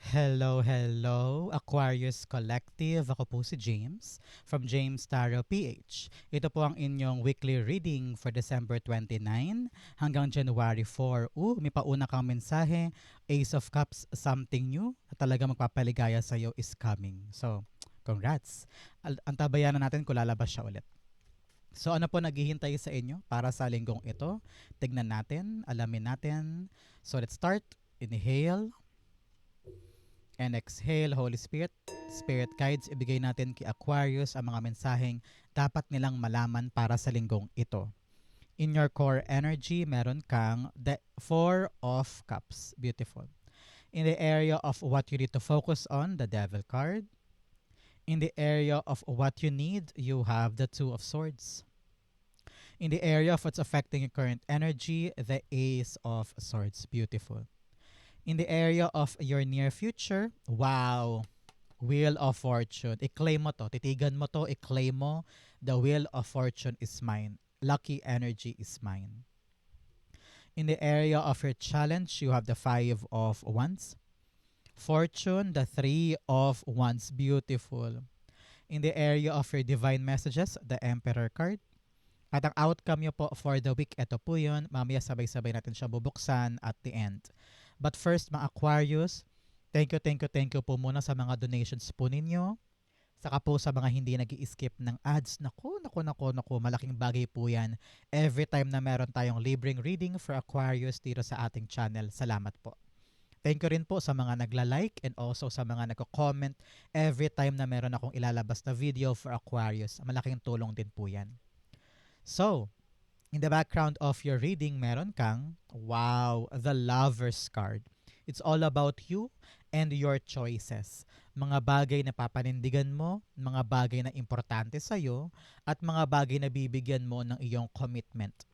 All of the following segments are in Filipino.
Hello, hello, Aquarius Collective. Ako po si James from James Tarot PH. Ito po ang inyong weekly reading for December 29 hanggang January 4. May pauna kang mensahe. Ace of Cups, something new na talaga magpapaligaya sa iyo is coming. So, congrats. Antabayan na natin kung lalabas siya ulit. So ano po naghihintay sa inyo para sa linggong ito? Tignan natin, alamin natin. So let's start. Inhale and exhale. Holy Spirit, Spirit guides, ibigay natin kay Aquarius ang mga mensaheng dapat nilang malaman para sa linggong ito. In your core energy, meron kang the Four of Cups. Beautiful. In the area of what you need to focus on, the Devil card. In the area of what you need, you have the Two of Swords. In the area of what's affecting your current energy, the Ace of Swords. Beautiful. In the area of your near future, wow, Wheel of Fortune. I-claim mo to. Titigan mo to. I-claim mo. The Wheel of Fortune is mine. Lucky energy is mine. In the area of your challenge, you have the Five of Wands. Fortune, the Three of Wands. Beautiful. In the area of your divine messages, the Emperor card. At ang outcome nyo po for the week, ito po yun. Mamaya sabay-sabay natin siya bubuksan at the end. But first, mga Aquarius, thank you po muna sa mga donations po ninyo. Saka po sa mga hindi nag-i-skip ng ads. Naku, malaking bagay po yan. Every time na meron tayong libreng reading for Aquarius dito sa ating channel. Salamat po. Thank you rin po sa mga nagla-like and also sa mga nagko-comment every time na meron akong ilalabas na video for Aquarius. Malaking tulong din po yan. So, in the background of your reading, meron kang, wow, the Lover's card. It's all about you and your choices. Mga bagay na papanindigan mo, mga bagay na importante sa'yo, at mga bagay na bibigyan mo ng iyong commitment.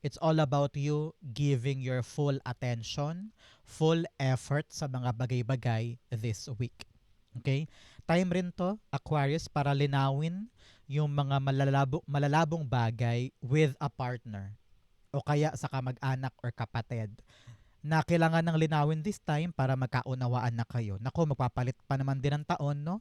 It's all about you giving your full attention, full effort sa mga bagay-bagay this week. Okay? Time rin to, Aquarius, para linawin yung mga malalabong bagay with a partner o kaya sa kamag-anak or kapatid na kailangan ng linawin this time para magkaunawaan na kayo. Nako, magpapalit pa naman din ng taon, no?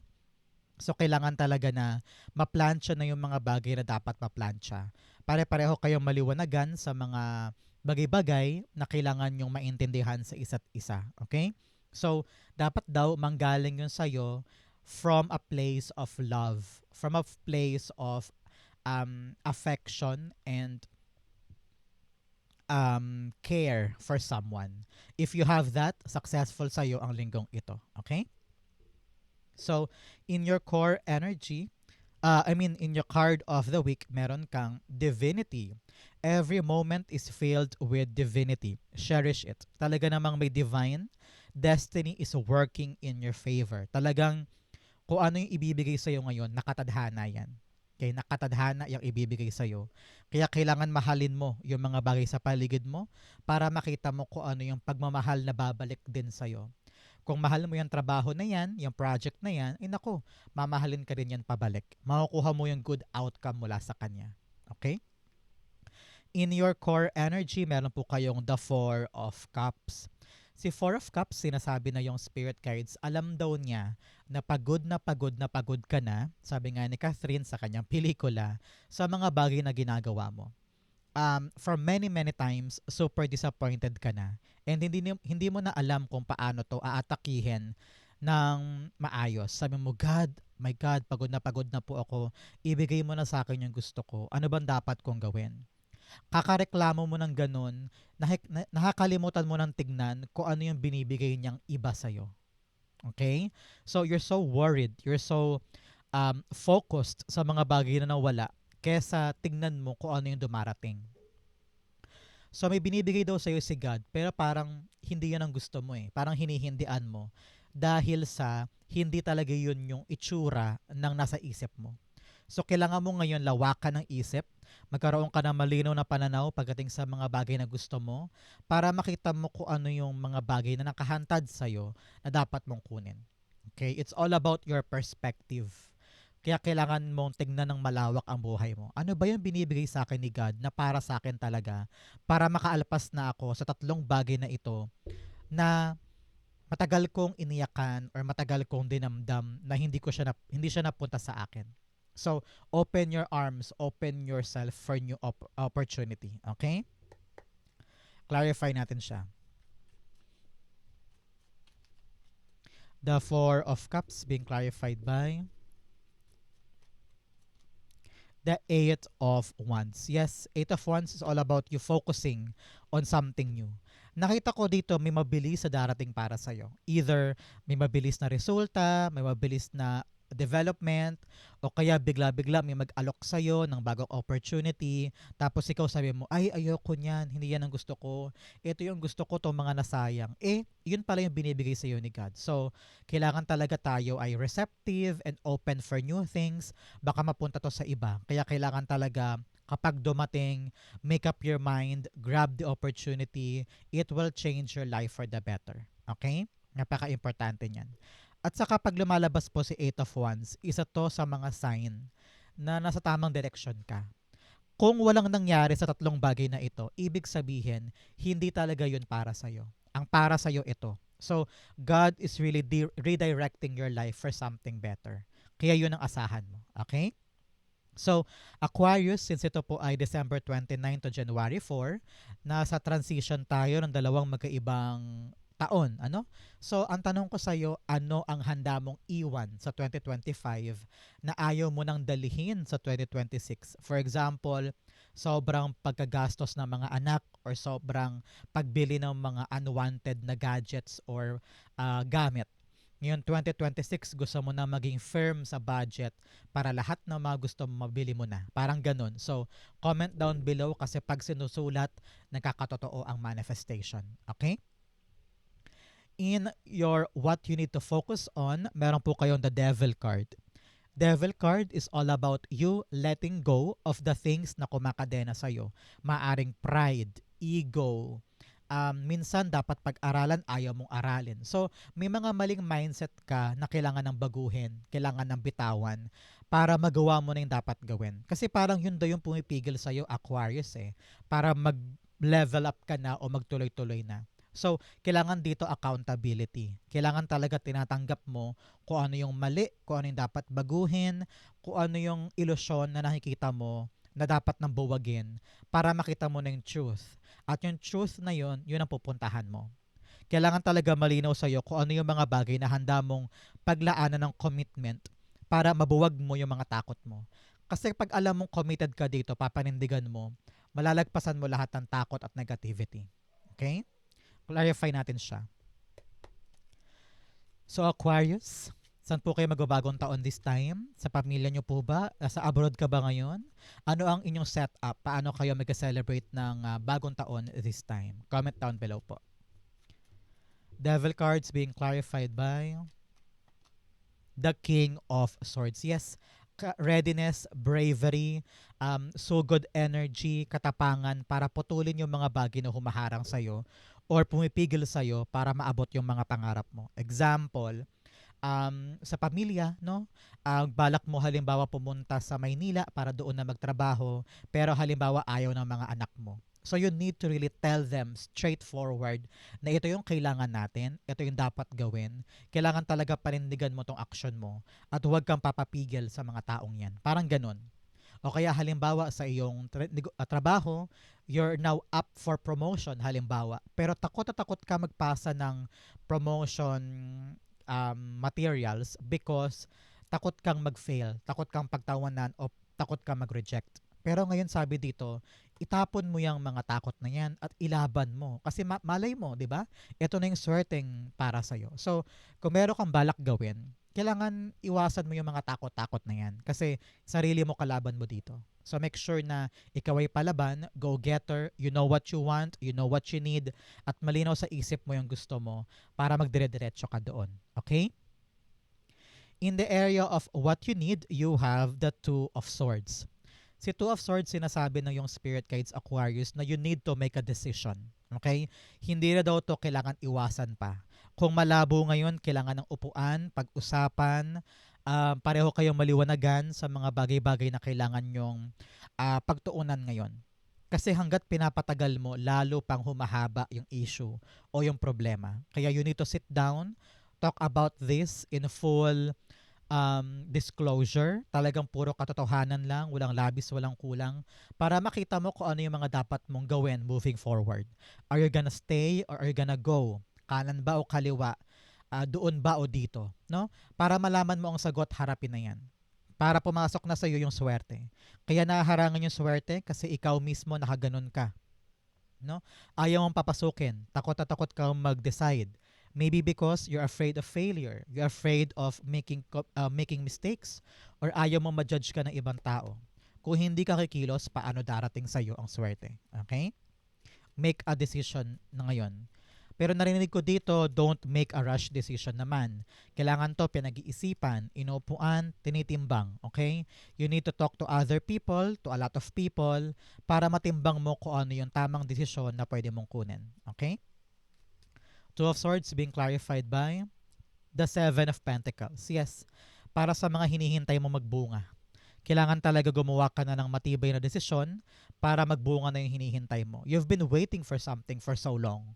So, kailangan talaga na maplansya na yung mga bagay na dapat maplansya. Pare-pareho kayong maliwanagan sa mga bagay-bagay na kailangan yung maintindihan sa isa't isa. Okay? So, dapat daw manggaling yun sa'yo from a place of love, from a place of affection and care for someone. If you have that, successful sa'yo ang linggong ito. Okay? So, in your core energy, in your card of the week, meron kang divinity. Every moment is filled with divinity. Cherish it. Talaga namang may divine. Destiny is working in your favor. Talagang kung ano yung ibibigay sa'yo ngayon, nakatadhana yan. Okay, nakatadhana yung ibibigay sa'yo. Kaya kailangan mahalin mo yung mga bagay sa paligid mo para makita mo kung ano yung pagmamahal na babalik din sa'yo. Kung mahal mo yung trabaho na yan, yung project na yan, nako, mamahalin ka rin yan pabalik. Makukuha mo yung good outcome mula sa kanya. Okay? In your core energy, meron po kayong the Four of Cups. Si Four of Cups, sinasabi na yung spirit guides, alam daw niya na pagod ka na, sabi nga ni Catherine sa kanyang pelikula, sa mga bagay na ginagawa mo. For many times, super disappointed ka na. And hindi mo na alam kung paano to aatakihin ng maayos. Sabi mo, God, my God, pagod na po ako. Ibigay mo na sa akin yung gusto ko. Ano bang dapat kong gawin? Kakareklamo mo ng ganun, nakakalimutan mo ng tignan kung ano yung binibigay niyang iba sa'yo. Okay? So, you're so worried. You're so focused sa mga bagay na nawala kesa tignan mo kung ano yung dumarating. So, may binibigay daw sa'yo si God, pero parang hindi yan ang gusto mo eh. Parang hinihindian mo dahil sa hindi talaga yun yung itsura ng nasa isip mo. So, kailangan mo ngayon lawakan ng isip, magkaroon ka ng malinaw na pananaw pagdating sa mga bagay na gusto mo para makita mo kung ano yung mga bagay na nakahantad sa'yo na dapat mong kunin. Okay? It's all about your perspective. Kaya kailangan mong tingnan ng malawak ang buhay mo. Ano ba yung binibigay sa akin ni God na para sa akin talaga para makaalpas na ako sa tatlong bagay na ito na matagal kong iniyakan or matagal kong dinamdam na hindi siya napunta sa akin. So, open your arms, open yourself for new opportunity. Okay? Clarify natin siya. The Four of Cups being clarified by the Eight of Wands. Yes, Eight of Wands is all about you focusing on something new. Nakita ko dito may mabilis sa darating para sa'yo. Either may mabilis na resulta, may mabilis na development, o kaya bigla-bigla may mag-alok sa'yo ng bagong opportunity, tapos ikaw sabi mo, ay ayoko niyan, hindi yan ang gusto ko, ito yung gusto ko, tong mga nasayang. Yun pala yung binibigay sa'yo ni God. So, kailangan talaga tayo ay receptive and open for new things, baka mapunta to sa iba. Kaya kailangan talaga kapag dumating, make up your mind, grab the opportunity, it will change your life for the better. Okay? Napaka-importante niyan. At saka pag lumalabas po si Eight of Wands, isa to sa mga sign na nasa tamang direksyon ka. Kung walang nangyari sa tatlong bagay na ito, ibig sabihin, hindi talaga yun para sa'yo. Ang para sa'yo ito. So, God is really redirecting your life for something better. Kaya yun ang asahan mo. Okay? So, Aquarius, since ito po ay December 29 to January 4, nasa transition tayo ng dalawang magkaibang taon. Ano? So, ang tanong ko sa iyo, ano ang handa mong iwan sa 2025 na ayaw mo nang dalihin sa 2026? For example, sobrang pagkagastos ng mga anak or sobrang pagbili ng mga unwanted na gadgets or gamit. Ngayon 2026 gusto mo na maging firm sa budget para lahat ng mga gusto mo mabili mo na. Parang ganun. So, comment down below kasi pag sinusulat, nagkakatotoo ang manifestation. Okay? In your what you need to focus on, meron po kayong the Devil card. Devil card is all about you letting go of the things na kumakadena sa'yo. Maaring pride, ego, minsan dapat pag-aralan, ayaw mong aralin. So, may mga maling mindset ka na kailangan ng baguhin, kailangan ng bitawan para magawa mo na yung dapat gawin. Kasi parang yun daw yung pumipigil sa'yo, Aquarius para mag-level up ka na o magtuloy-tuloy na. So, kailangan dito accountability. Kailangan talaga tinatanggap mo kung ano yung mali, kung ano yung dapat baguhin, kung ano yung ilusyon na nakikita mo na dapat nang buwagin para makita mo na yung truth. At yung truth na yun, yun ang pupuntahan mo. Kailangan talaga malinaw sa'yo kung ano yung mga bagay na handa mong paglaanan ng commitment para mabuwag mo yung mga takot mo. Kasi pag alam mong committed ka dito, papanindigan mo, malalagpasan mo lahat ng takot at negativity. Okay? Clarify natin siya. So Aquarius, saan po kayo magbabagong taon this time? Sa pamilya nyo po ba? Sa abroad ka ba ngayon? Ano ang inyong setup? Paano kayo mag-celebrate ng bagong taon this time? Comment down below po. Devil cards being clarified by the King of Swords. Yes, readiness, bravery, so good energy, katapangan para putulin yung mga bagay na humaharang sa'yo or pumipigil sa'yo para maabot yung mga pangarap mo. Example, sa pamilya, no? Balak mo halimbawa pumunta sa Maynila para doon na magtrabaho, pero halimbawa ayaw ng mga anak mo. So you need to really tell them straightforward na ito yung kailangan natin, ito yung dapat gawin. Kailangan talaga panindigan mo tong action mo at huwag kang papapigil sa mga taong yan. Parang ganun. O kaya halimbawa sa iyong trabaho, you're now up for promotion halimbawa, pero takot na takot ka magpasa ng promotion materials because takot kang mag-fail, takot kang pagtawanan o takot kang mag-reject. Pero ngayon sabi dito, itapon mo yung mga takot na yan at ilaban mo. Kasi malay mo, di ba? Ito na yung swerteng para sa'yo. So, kung meron kang balak gawin, kailangan iwasan mo yung mga takot-takot na yan. Kasi sarili mo kalaban mo dito. So, make sure na ikaw ay palaban, go-getter, you know what you want, you know what you need, at malinaw sa isip mo yung gusto mo para magdire-diretso ka doon. Okay? In the area of what you need, you have the Two of Swords. Si Two of Swords, sinasabi ng yung Spirit Guides Aquarius na you need to make a decision. Okay? Hindi na daw to kailangan iwasan pa. Kung malabo ngayon, kailangan ng upuan, pag-usapan, pareho kayong maliwanagan sa mga bagay-bagay na kailangan nyong pagtuunan ngayon. Kasi hanggat pinapatagal mo, lalo pang humahaba yung issue o yung problema. Kaya you need to sit down, talk about this in full disclosure. Talagang puro katotohanan lang, walang labis, walang kulang. Para makita mo kung ano yung mga dapat mong gawin moving forward. Are you gonna stay or are you gonna go? Kanan ba o kaliwa? Doon ba o dito? No? Para malaman mo ang sagot, harapin na yan. Para pumasok na sa'yo yung swerte. Kaya nahaharangan yung swerte kasi ikaw mismo nakaganon ka. No? Ayaw mong papasukin. Takot na takot kang mag-decide. Maybe because you're afraid of failure. You're afraid of making mistakes. Or ayaw mong ma-judge ka ng ibang tao. Kung hindi ka kikilos, paano darating sa'yo ang swerte? Okay? Make a decision na ngayon. Pero narinig ko dito, don't make a rush decision naman. Kailangan to pinag-iisipan, inuupuan, tinitimbang. Okay? You need to talk to other people, to a lot of people, para matimbang mo kung ano yung tamang desisyon na pwede mong kunin. Okay? Two of Swords being clarified by the Seven of Pentacles. Yes, para sa mga hinihintay mo magbunga. Kailangan talaga gumawa ka na ng matibay na desisyon para magbunga na yung hinihintay mo. You've been waiting for something for so long.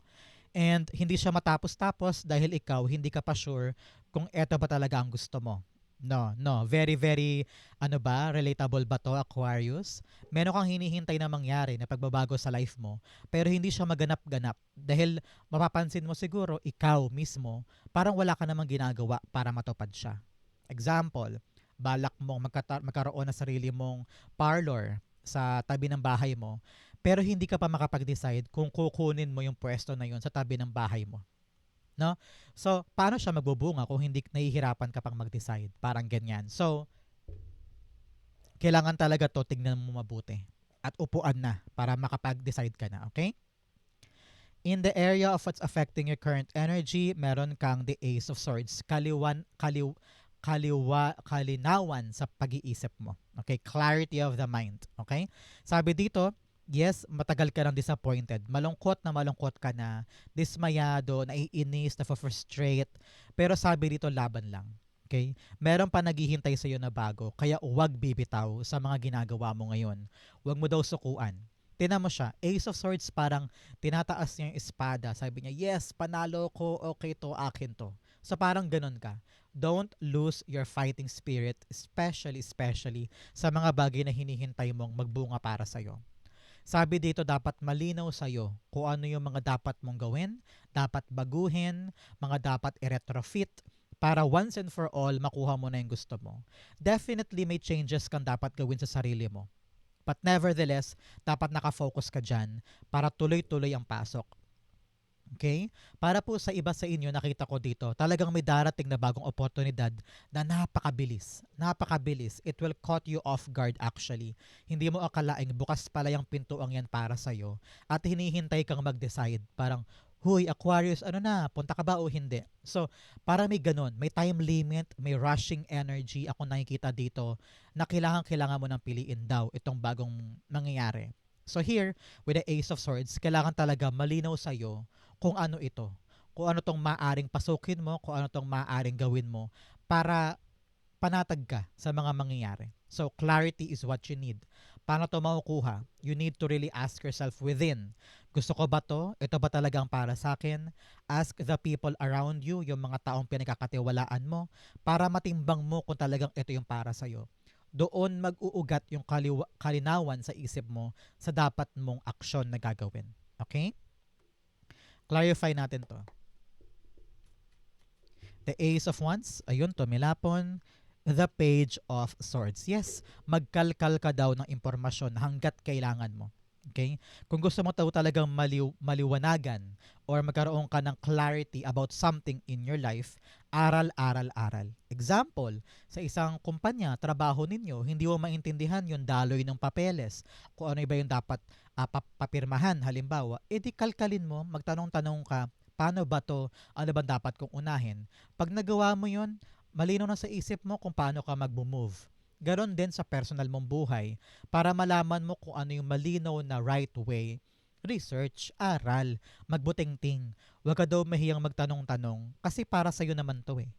And hindi siya matapos-tapos dahil ikaw hindi ka pa sure kung eto ba talaga ang gusto mo. No, no. Very, very, relatable ba to, Aquarius? Meron kang hinihintay na mangyari na pagbabago sa life mo, pero hindi siya maganap-ganap. Dahil mapapansin mo siguro, ikaw mismo, parang wala ka namang ginagawa para matupad siya. Example, balak mong magkaroon ng sarili mong parlor sa tabi ng bahay mo, pero hindi ka pa makapag-decide kung kukunin mo yung pwesto na yun sa tabi ng bahay mo. No? So, paano siya magbubunga kung hindi nahihirapan ka pang mag-decide? Parang ganyan. So, kailangan talaga to tignan mo mabuti. At upuan na para makapag-decide ka na. Okay? In the area of what's affecting your current energy, meron kang the Ace of Swords. Kalinawan sa pag-iisip mo. Okay? Clarity of the mind. Okay? Sabi dito, yes, matagal ka nang disappointed. Malungkot ka na, dismayado, naiinis, na-frustrate. Pero sabi dito, laban lang. Okay? Meron pa naghihintay sa iyo na bago. Kaya huwag bibitaw sa mga ginagawa mo ngayon. Huwag mo daw sukuan. Tingnan mo siya. Ace of Swords, parang tinataas niya yung espada. Sabi niya, yes, panalo ko, okay to, akin to. So parang ganun ka. Don't lose your fighting spirit, especially sa mga bagay na hinihintay mong magbunga para sa'yo. Sabi dito, dapat malinaw sa'yo kung ano yung mga dapat mong gawin, dapat baguhin, mga dapat i-retrofit, para once and for all, makuha mo na yung gusto mo. Definitely may changes kang dapat gawin sa sarili mo. But nevertheless, dapat nakafocus ka dyan para tuloy-tuloy ang pasok. Okay? Para po sa iba sa inyo, nakita ko dito, talagang may darating na bagong oportunidad na napakabilis. Napakabilis. It will caught you off guard actually. Hindi mo akalaing bukas pala yung pintuang yan para sa'yo at hinihintay kang mag-decide. Parang, huy, Aquarius, ano na, punta ka ba o hindi? So, para may ganun, may time limit, may rushing energy, ako nakikita dito, na kailangan mo ng piliin daw itong bagong nangyayari. So here, with the Ace of Swords, kailangan talaga malinaw sa'yo kung ano ito. Kung ano tong maaring pasukin mo, kung ano tong maaring gawin mo para panatag ka sa mga mangyayari. So, clarity is what you need. Paano to makukuha? You need to really ask yourself within. Gusto ko ba to? Ito ba talagang para sa akin? Ask the people around you, yung mga taong pinagkakatiwalaan mo, para matimbang mo kung talagang ito yung para sa'yo. Doon mag-uugat yung kalinawan sa isip mo sa dapat mong aksyon na gagawin. Okay? Clarify natin to. The Ace of Wands, ayun, tumilapon. The Page of Swords. Yes, magkalkal ka daw ng impormasyon hanggat kailangan mo. Okay? Kung gusto mo talagang maliwanagan or magkaroon ka ng clarity about something in your life, aral. Example, sa isang kumpanya, trabaho ninyo, hindi mo maintindihan yung daloy ng papeles, kung ano ba yung dapat papirmahan, halimbawa, edi kalkalin mo, magtanong-tanong ka, paano ba to, ano ba dapat kong unahin? Pag nagawa mo yun, malinaw na sa isip mo kung paano ka mag-move. Ganon din sa personal mong buhay para malaman mo kung ano yung malinaw na right way. Research, aral, magbuting-ting. Huwag ka daw mahiyang magtanong-tanong kasi para sa'yo naman to eh.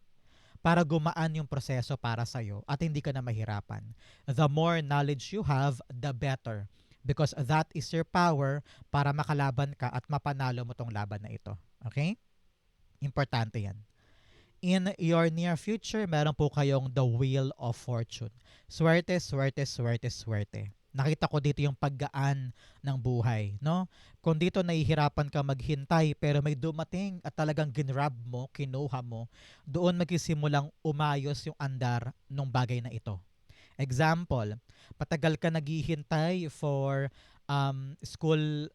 Para gumaan yung proseso para sa'yo at hindi ka na mahirapan. The more knowledge you have, the better. because that is your power para makalaban ka at mapanalo mo tong laban na ito. Okay? Importante yan. In your near future, meron po kayong the Wheel of Fortune. Swerte, swerte, swerte, swerte. Nakita ko dito yung paggaan ng buhay, no? Kung dito nahihirapan ka maghintay pero may dumating at talagang ginrab mo, kinuha mo, doon magsimulang umayos yung andar ng bagay na ito. Example, patagal ka naghihintay for school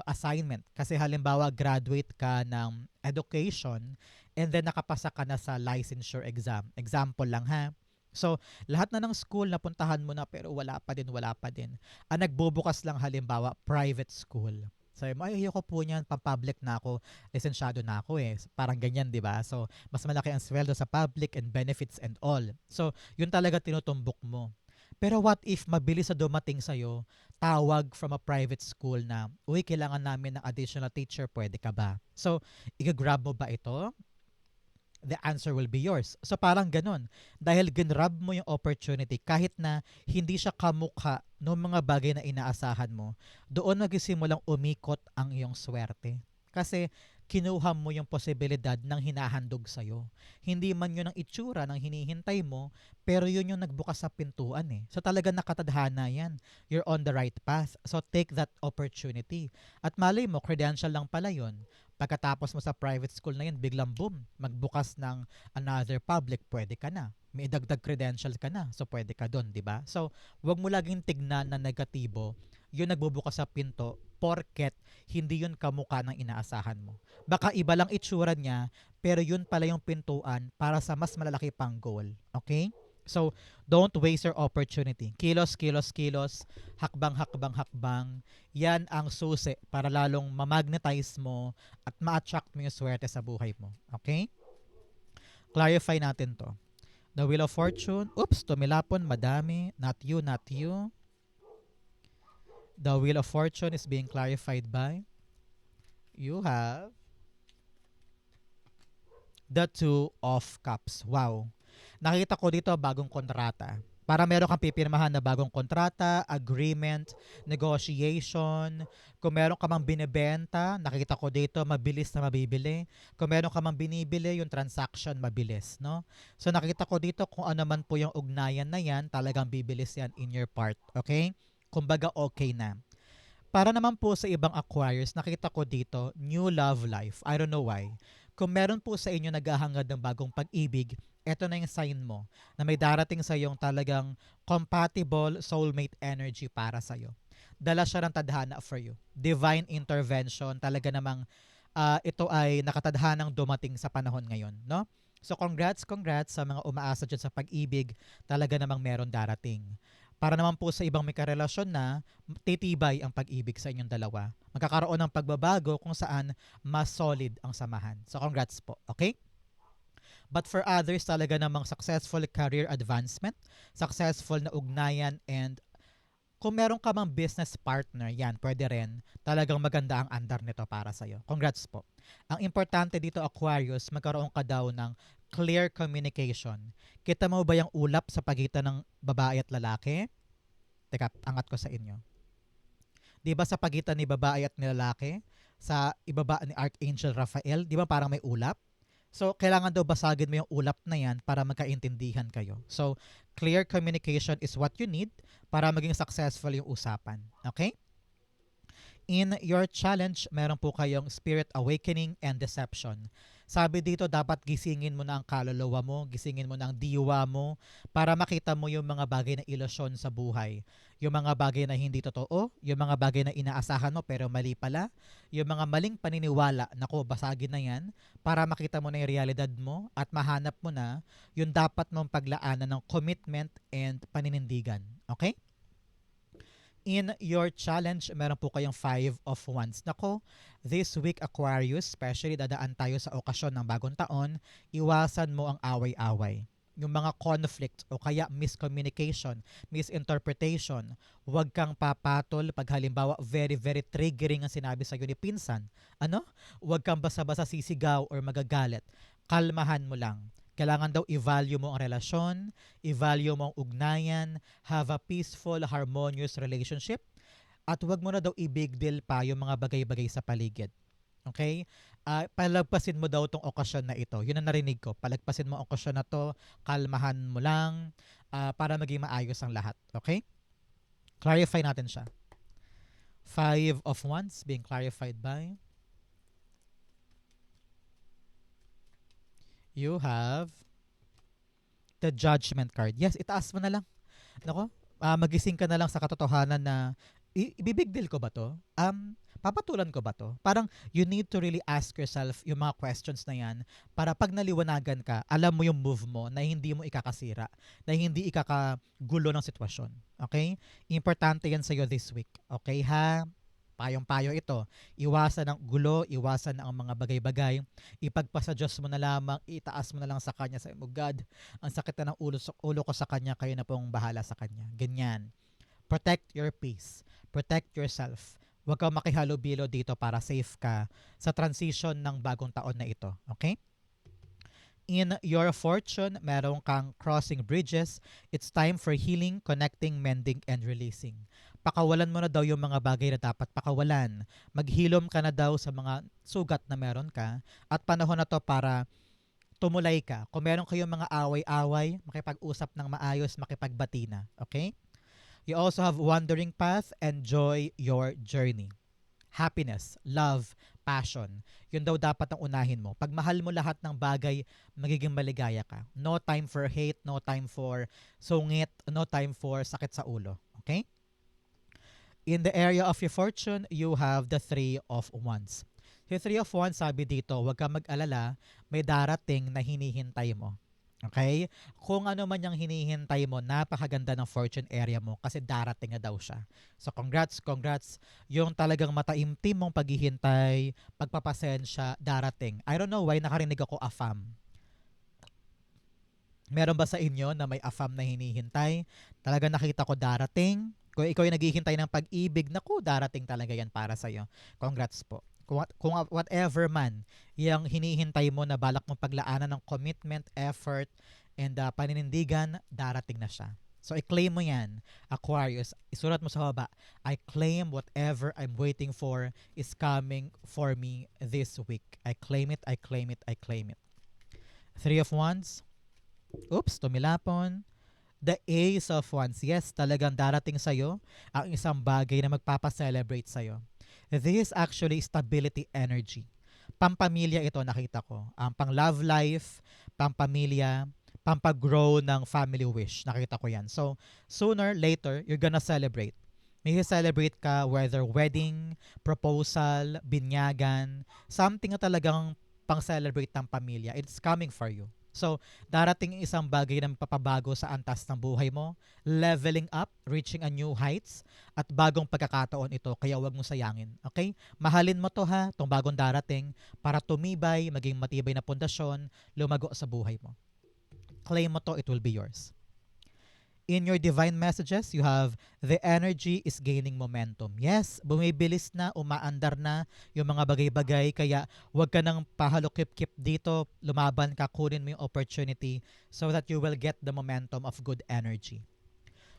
assignment. Kasi halimbawa, graduate ka ng education and then nakapasa ka na sa licensure exam. Example lang ha. So, lahat na ng school napuntahan mo na pero wala pa din, wala pa din. Ang nagbubukas lang halimbawa, private school. Sabi mo, ay, ayoko po niyan, pang-public na ako, lisensyado na ako eh. Parang ganyan, di ba? So, mas malaki ang sweldo sa public and benefits and all. So, yun talaga tinutumbok mo. Pero what if mabilis na dumating sa'yo, tawag from a private school na, uy, kailangan namin ng additional teacher, pwede ka ba? So, i-grab mo ba ito? The answer will be yours. So parang ganun. Dahil ginrab mo yung opportunity kahit na hindi siya kamukha ng mga bagay na inaasahan mo, doon magsimulang umikot ang iyong swerte. Kasi kinuha mo yung posibilidad ng hinahandog sa'yo. Hindi man yun ang itsura ng hinihintay mo, pero yun yung nagbukas sa pintuan eh. So talaga nakatadhana yan. You're on the right path. So take that opportunity. At malay mo, credential lang pala yun. Pagkatapos mo sa private school na yun, biglang boom, magbukas ng another public, pwede ka na. May dagdag credentials ka na, so pwede ka doon, di ba? So, wag mo laging tignan na negatibo, yun nagbubukas sa pinto, porket hindi yun kamukha ng inaasahan mo. Baka iba lang itsura niya, pero yun pala yung pintuan para sa mas malalaki pang goal. Okay? So, don't waste your opportunity. Kilos, kilos, kilos, hakbang, hakbang, hakbang. Yan ang susi para lalong ma-magnetize mo at ma-attract mo yung swerte sa buhay mo. Okay? Clarify natin to. The Wheel of Fortune. Oops, tumilapon, madami. Not you, not you. The Wheel of Fortune is being clarified by you have the Two of Cups. Wow. Nakita ko dito bagong kontrata. Para meron kang pipirmahan na bagong kontrata, agreement, negotiation. Kung meron ka mang binibenta, nakita ko dito, mabilis na mabibili. Kung meron ka mang binibili, yung transaction mabilis, no? So nakita ko dito kung ano man po yung ugnayan na yan, talagang bibilis yan in your part, okay? Kumbaga okay na. Para naman po sa ibang Aquarius, nakita ko dito, new love life. I don't know why. Kung meron po sa inyo naghahangad ng bagong pag-ibig, eto na yung sign mo na may darating sa yung talagang compatible soulmate energy para sa iyo. Dala siya ng tadhana for you. Divine intervention, talaga namang ito ay nakatadhanang dumating sa panahon ngayon, no? So congrats, congrats sa mga umaasa dyan sa pag-ibig, talaga namang meron darating. Para naman po sa ibang may karelasyon na, titibay ang pag-ibig sa inyong dalawa. Magkakaroon ng pagbabago kung saan mas solid ang samahan. So congrats po, okay? But for others, talaga namang successful career advancement, successful na ugnayan, and kung meron ka mang business partner, yan, pwede rin. Talagang maganda ang andar nito para sa'yo. Congrats po. Ang importante dito, Aquarius, magkaroon ka daw ng clear communication. Kita mo ba yung ulap sa pagitan ng babae at lalaki? Teka, angat ko sa inyo. Di ba sa pagitan ni babae at ni lalaki, sa ibaba ni Archangel Raphael, di ba parang may ulap? So, kailangan daw basagin mo yung ulap na yan para magkaintindihan kayo. So, clear communication is what you need para maging successful yung usapan. Okay? In your challenge, meron po kayong spirit awakening and deception. Sabi dito, dapat gisingin mo na ang kaluluwa mo, gisingin mo na ang diwa mo para makita mo yung mga bagay na ilusyon sa buhay. Yung mga bagay na hindi totoo, yung mga bagay na inaasahan mo pero mali pala, yung mga maling paniniwala, naku, basagin na yan para makita mo na yung realidad mo at mahanap mo na yung dapat mong paglaanan ng commitment and paninindigan. Okay? In your challenge, meron po kayong 5 of Wands. Nako, this week Aquarius, especially dadaan tayo sa okasyon ng bagong taon, iwasan mo ang away-away. Yung mga conflict o kaya miscommunication, misinterpretation, huwag kang papatol pag halimbawa very very triggering ang sinabi sa iyo ni pinsan. Ano? Huwag kang basa-basa sisigaw or magagalit. Kalmahan mo lang. Kailangan daw i-value mo ang relasyon, i-value mo ang ugnayan, have a peaceful, harmonious relationship. At wag mo na daw i-big deal pa yung mga bagay-bagay sa paligid. Okay? Palagpasin mo daw tong okasyon na ito. Yun ang narinig ko. Palagpasin mo ang okasyon na to, kalmahan mo lang, para maging maayos ang lahat. Okay? Clarify natin siya. Five of Wands being clarified by, you have the Judgment card. Yes, itaas mo na lang. Nako, magising ka na lang sa katotohanan na ibibig deal ko ba to? Papatulan ko ba to? Parang you need to really ask yourself yung mga questions na yan para pag naliwanagan ka, alam mo yung move mo na hindi mo ikakasira, na hindi ikakagulo ng sitwasyon. Okay? Importante yan sa'yo this week. Okay ha? Payong-payo ito. Iwasan ang gulo, iwasan ang mga bagay-bagay. Ipagpasa Diyos mo na lamang, itaas mo na lang sa Kanya sa mo, God, ang sakit na ng ulo ko sa Kanya, kayo na pong bahala sa Kanya. Ganyan. Protect your peace. Protect yourself. Huwag kang makihalubilo dito para safe ka sa transition ng bagong taon na ito. Okay? In your fortune, meron kang crossing bridges. It's time for healing, connecting, mending, and releasing. Pakawalan mo na daw yung mga bagay na dapat pakawalan. Maghilom ka na daw sa mga sugat na meron ka. At panahon na to para tumulay ka. Kung meron kayong mga away-away, makipag-usap ng maayos, makipagbati na. Okay? You also have wandering path. Enjoy your journey. Happiness, love, passion. Yun daw dapat ang unahin mo. Pag mahal mo lahat ng bagay, magiging maligaya ka. No time for hate, no time for sungit, no time for sakit sa ulo. Okay? In the area of your fortune, you have the Three of Wands. Yung Three of Wands, sabi dito, huwag kang mag-alala, may darating na hinihintay mo. Okay? Kung ano man yung hinihintay mo, napakaganda ng fortune area mo kasi darating na daw siya. So congrats, congrats. Yung talagang mataimtim mong paghihintay, pagpapasensya, darating. I don't know why nakarinig ako afam. Meron ba sa inyo na may afam na hinihintay? Talagang nakita ko darating. Kung ikaw yung naghihintay ng pag-ibig, naku, darating talaga yan para sa'yo. Congrats po. Kung whatever man yung hinihintay mo na balak mong paglaanan ng commitment, effort, and paninindigan, darating na siya. So, i-claim mo yan, Aquarius. Isulat mo sa baba, I claim whatever I'm waiting for is coming for me this week. I claim it, I claim it, I claim it. Three of Wands. Oops, tumilapon. The Ace of Wands. Yes, talagang darating sa'yo ang isang bagay na magpapacelebrate sa'yo. This is actually stability energy. Pampamilya ito, nakita ko. Pang love life, pampamilya, pampagrow ng family wish. Nakita ko yan. So, sooner, later, you're gonna celebrate. May celebrate ka whether wedding, proposal, binyagan, something na talagang pang-celebrate ng pamilya. It's coming for you. So, darating isang bagay na mapapabago sa antas ng buhay mo, leveling up, reaching a new heights, at bagong pagkakataon ito, kaya wag mo sayangin. Okay? Mahalin mo to ha, tong bagong darating, para tumibay, maging matibay na pundasyon, lumago sa buhay mo. Claim mo to, it will be yours. In your divine messages, you have the energy is gaining momentum. Yes, bumibilis na, umaandar na yung mga bagay-bagay, kaya wag ka nang pahalukip-kip dito, lumaban ka, kunin mo yung opportunity so that you will get the momentum of good energy.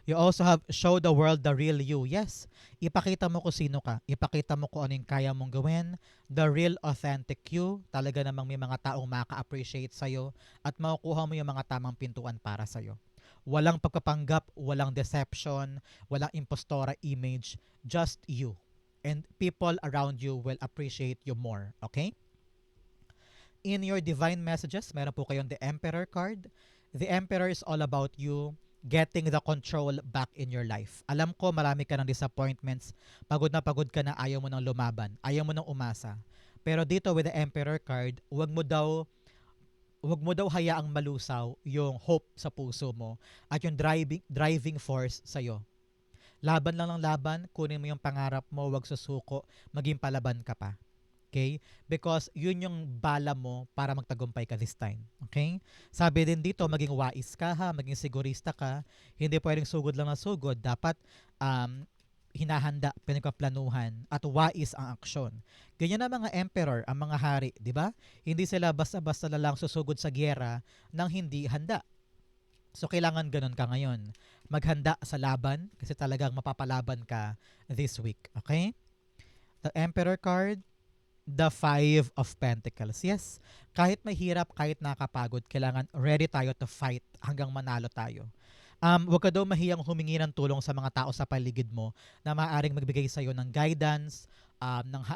You also have show the world the real you. Yes, ipakita mo kung sino ka. Ipakita mo kung ano yung kaya mong gawin. The real authentic you. Talaga namang may mga taong maka-appreciate sa'yo at makukuha mo yung mga tamang pintuan para sa'yo. Walang pagpapanggap, walang deception, walang impostora image, just you. And people around you will appreciate you more. Okay? In your divine messages, meron po kayong the Emperor card. The Emperor is all about you getting the control back in your life. Alam ko marami ka ng disappointments, pagod ka na, ayaw mo nang lumaban, ayaw mo nang umasa. Pero dito with the Emperor card, wag mo daw hayaang malusaw yung hope sa puso mo at yung driving force sa'yo. Laban lang ng laban, kunin mo yung pangarap mo, wag susuko, maging palaban ka pa. Okay? Because yun yung bala mo para magtagumpay ka this time. Okay? Sabi din dito, maging wais ka ha, maging sigurista ka. Hindi pwedeng sugod lang na sugod. Dapat hinahanda, pinagpaplanuhan, at wais ang aksyon. Ganyan ang mga emperor, ang mga hari, di ba? Hindi sila basta-basta na lang susugod sa gyera nang hindi handa. So, kailangan ganun ka ngayon. Maghanda sa laban kasi talagang mapapalaban ka this week. Okay? The Emperor card, the Five of Pentacles. Yes, kahit mahirap, kahit nakakapagod, kailangan ready tayo to fight hanggang manalo tayo. Huwag ka daw mahiyang humingi ng tulong sa mga tao sa paligid mo na maaaring magbigay sa iyo ng guidance,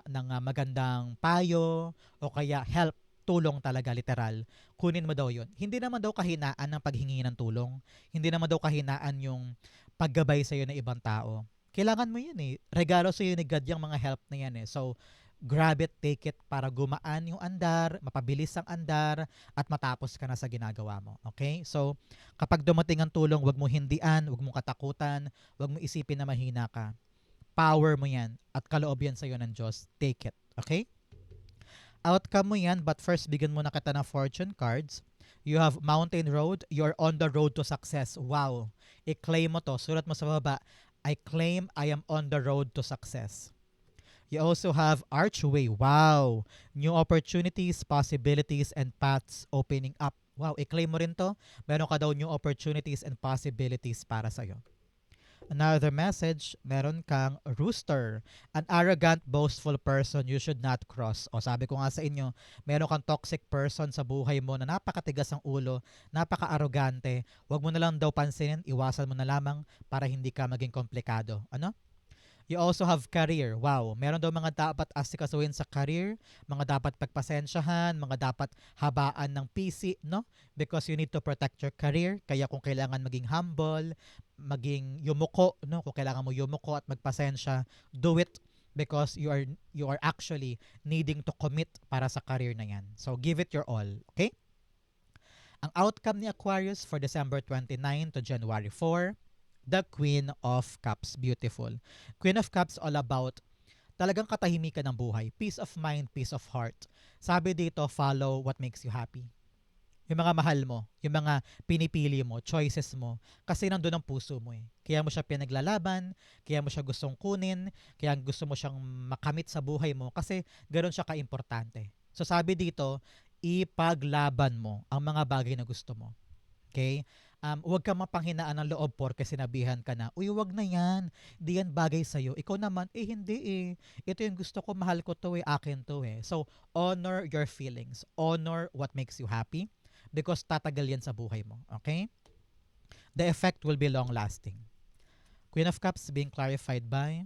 ng magandang payo, o kaya help, tulong talaga, literal. Kunin mo daw yon. Hindi naman daw kahinaan ng paghingi ng tulong. Hindi naman daw kahinaan yung paggabay sa iyo ng ibang tao. Kailangan mo yun eh. Regalo sa iyo ni God yung mga help na yan eh. So, grab it, take it para gumaan yung andar, mapabilis ang andar, at matapos ka na sa ginagawa mo. Okay? So, kapag dumating ang tulong, wag mo hindian, wag mo katakutan, wag mo isipin na mahina ka. Power mo yan at kaloob yan sa'yo ng Diyos. Take it. Okay? Outcome mo yan, but first, bigyan mo na kita ng fortune cards. You have Mountain Road. You're on the road to success. Wow. I-claim mo to. Sulat mo sa baba, I claim I am on the road to success. You also have Archway. Wow. New opportunities, possibilities, and paths opening up. Wow, i-claim mo rin to. Meron ka daw new opportunities and possibilities para sa'yo. Another message, meron kang Rooster. An arrogant, boastful person you should not cross. O sabi ko nga sa inyo, meron kang toxic person sa buhay mo na napakatigas ang ulo, napaka-arrogante. Huwag mo na lang daw pansinin, iwasan mo na lamang para hindi ka maging komplikado. Ano? You also have career. Wow, meron daw mga dapat asikasuhin sa career, mga dapat pagpasensyahan, mga dapat habaan ng PC, no? Because you need to protect your career. Kaya kung kailangan maging humble, maging yumuko, no? Kung kailangan mo yumuko at magpasensya, do it because you are actually needing to commit para sa career na yan. So give it your all, okay? Ang outcome ni Aquarius for December 29 to January 4, the Queen of Cups. Beautiful. Queen of Cups all about talagang katahimikan ng buhay. Peace of mind, peace of heart. Sabi dito, follow what makes you happy. Yung mga mahal mo, yung mga pinipili mo, choices mo, kasi nandun ang puso mo eh. Kaya mo siya pinaglalaban, kaya mo siya gustong kunin, kaya gusto mo siyang makamit sa buhay mo, kasi ganoon siya kaimportante. So sabi dito, ipaglaban mo ang mga bagay na gusto mo. Okay? Huwag kang mapanghinaan ng loob porke sinabihan ka na, uy, wag na yan. Di yan bagay sa'yo. Ikaw naman, hindi eh. Ito yung gusto ko, mahal ko to eh, akin to eh. So, honor your feelings. Honor what makes you happy because tatagal yan sa buhay mo. Okay? The effect will be long-lasting. Queen of Cups being clarified by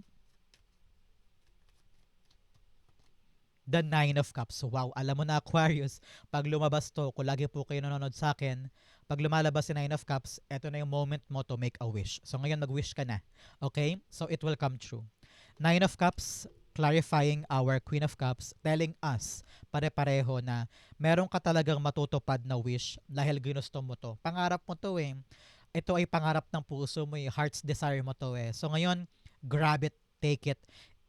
the Nine of Cups. Wow, alam mo na Aquarius, pag lumabas to, kung lagi po kayo nanonood sa akin, pag lumalabas si Nine of Cups, eto na yung moment mo to make a wish. So ngayon mag-wish ka na. Okay? So it will come true. Nine of Cups, clarifying our Queen of Cups, telling us, pare-pareho na meron ka talagang matutupad na wish dahil ginusto mo to. Pangarap mo to eh. Ito ay pangarap ng puso mo eh. Heart's desire mo to eh. So ngayon, grab it, take it.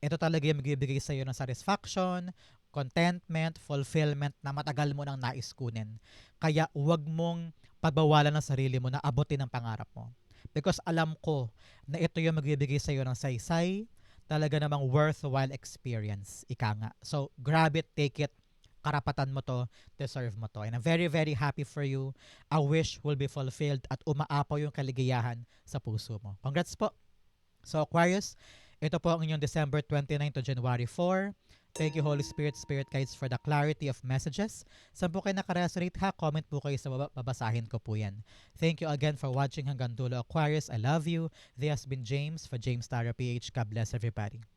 Ito talaga yung magbibigay sa iyo ng satisfaction, contentment, fulfillment na matagal mo nang nais kunin. Kaya wag mong pagbawalan ng sarili mo na abutin ang pangarap mo. Because alam ko na ito yung magbibigay sa iyo ng saysay, talaga namang worthwhile experience. Ika nga. So, grab it, take it, karapatan mo to, deserve mo to. And I'm very, very happy for you. A wish will be fulfilled at umaapaw yung kaligayahan sa puso mo. Congrats po. So, Aquarius, ito po ang inyong December 29 to January 4. Thank you, Holy Spirit, Spirit Guides, for the clarity of messages. Saan po kayo nakaresonate ha? Comment po kayo sa baba, babasahin ko po yan. Thank you again for watching hanggang dulo, Aquarius. I love you. This has been James for James Tara PH. God bless everybody.